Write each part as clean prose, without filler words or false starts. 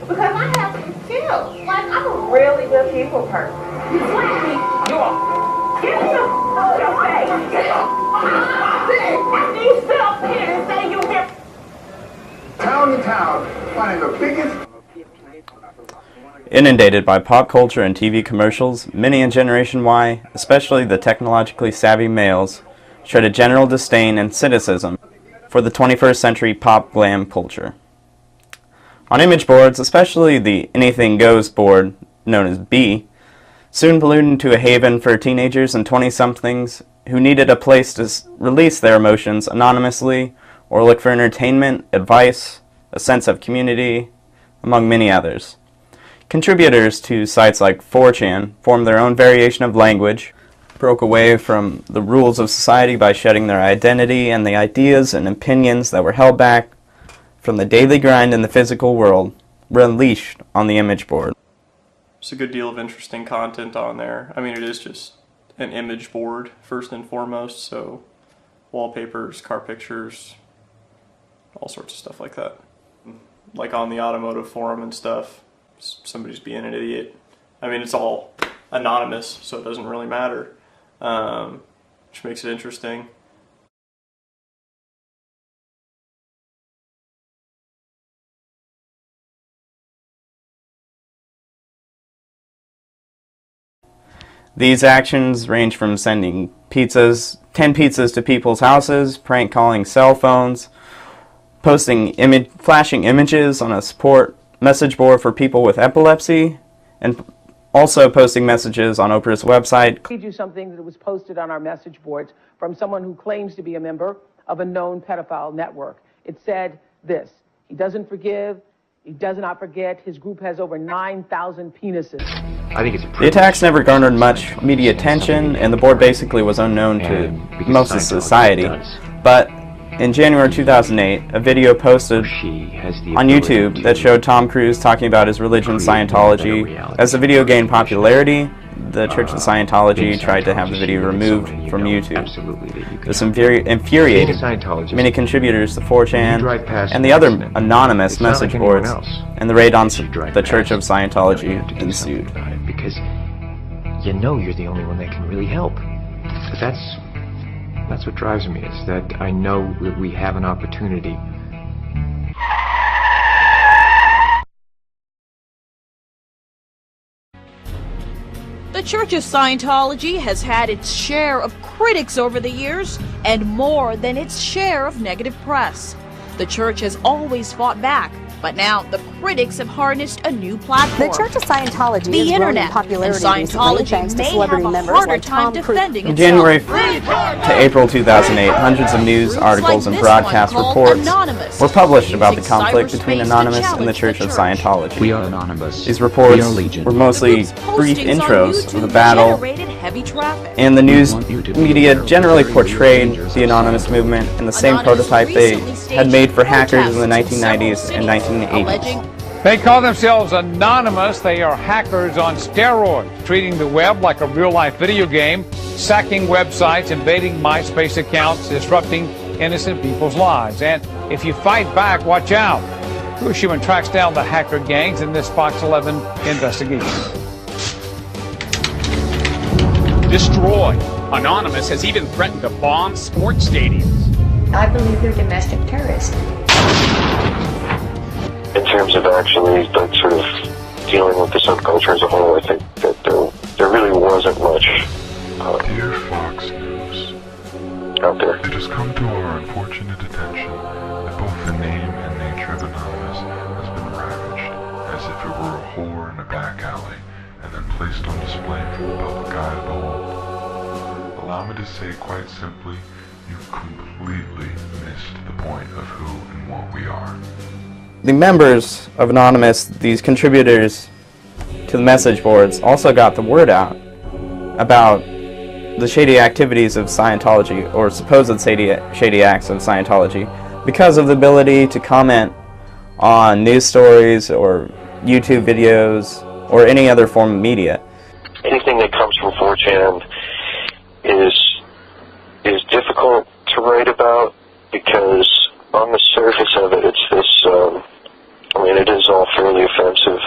Because I have some skills. Like, I'm a really good people person. You slap me, you're get your face. Get your after you sit up here and say you hear Town to town, finding the biggest. Inundated by pop culture and TV commercials, many in Generation Y, especially the technologically savvy males, showed a general disdain and cynicism for the 21st century pop glam culture. On image boards, especially the Anything Goes board, known as B, soon ballooned into a haven for teenagers and 20-somethings who needed a place to release their emotions anonymously or look for entertainment, advice, a sense of community, among many others. Contributors to sites like 4chan formed their own variation of language, broke away from the rules of society by shedding their identity and the ideas and opinions that were held back from the daily grind in the physical world were unleashed on the image board. There's a good deal of interesting content on there. I mean, it is just an image board first and foremost, so wallpapers, car pictures, all sorts of stuff like that. Like on the automotive forum and stuff, somebody's being an idiot. I mean, it's all anonymous, so it doesn't really matter, which makes it interesting. These actions range from sending 10 pizzas to people's houses, prank calling cell phones, posting flashing images on a support message board for people with epilepsy, and also posting messages on Oprah's website. I'll read you something that was posted on our message boards from someone who claims to be a member of a known pedophile network. It said this: he doesn't forgive, he does not forget, his group has over 9,000 penises. I think it's the attacks never garnered much media attention, and the board basically was unknown to most of society. But in January 2008, a video posted on YouTube that showed Tom Cruise talking about his religion, Scientology. As the video gained popularity, the Church of Scientology tried to have the video removed from YouTube. This infuriated many contributors to 4chan and the other anonymous message boards, and the raid on the Church of Scientology ensued. Because you know you're the only one that can really help. But that's what drives me, is that I know that we have an opportunity. The Church of Scientology has had its share of critics over the years, and more than its share of negative press. The church has always fought back, but now the critics have harnessed a new platform. The Church of Scientology the is internet, growing popularity and Scientology thanks to may celebrity have a members harder like time Tom Cruise. defending From itself. January to April 2008, hundreds of news articles and broadcast reports were published about the conflict between Anonymous and the Church of Scientology. We are Anonymous. These reports were mostly brief intros of the battle, and the news media generally portrayed the Anonymous movement in the same prototype they had made for hackers in the 1990s and 1980s. They call themselves Anonymous. They are hackers on steroids, treating the web like a real-life video game, sacking websites, invading MySpace accounts, disrupting innocent people's lives. And if you fight back, watch out. Cushman tracks down the hacker gangs in this Fox 11 investigation. Destroy. Anonymous has even threatened to bomb sports stadiums. I believe they're domestic terrorists. In terms of actually like sort of dealing with the subculture as a whole, I think that there really wasn't much Dear Fox News, out there. It has come to our unfortunate attention that both the name and nature of Anonymous has been ravaged, as if it were a whore in a back alley, and then placed on display for the public eye to behold. Allow me to say quite simply, you've completely missed the point of who and what we are. The members of Anonymous, these contributors to the message boards, also got the word out about the shady activities of Scientology, or supposed shady acts of Scientology, because of the ability to comment on news stories or YouTube videos or any other form of media. Anything that comes from 4chan is difficult to write about, because on the surface of it, it's this mean, it is all fairly offensive.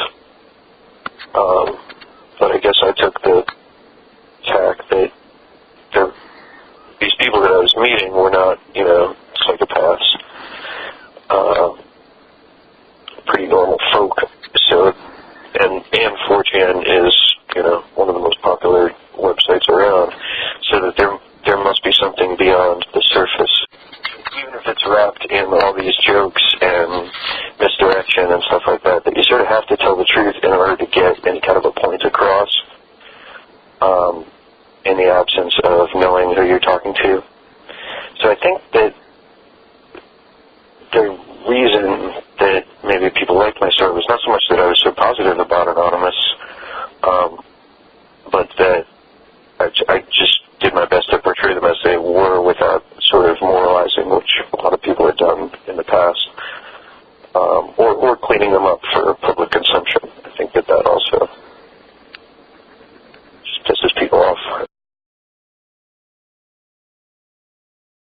But I guess I took the tack that these people that I was meeting were not, you know, psychopaths. Pretty normal folk. So, and 4chan is, you know, one of the most popular websites around. So that there must be something beyond the surface. Even if it's wrapped in all these jokes and misdirection and stuff like that, that you sort of have to tell the truth in order to get any kind of a point across, in the absence of knowing who you're talking to. So I think that the reason that maybe people liked my story was not so much that I was so positive about Anonymous, but that I just did my best to portray them as they were without sort of moralizing, which a lot of people had done in the past, or cleaning them up for public consumption. I think that also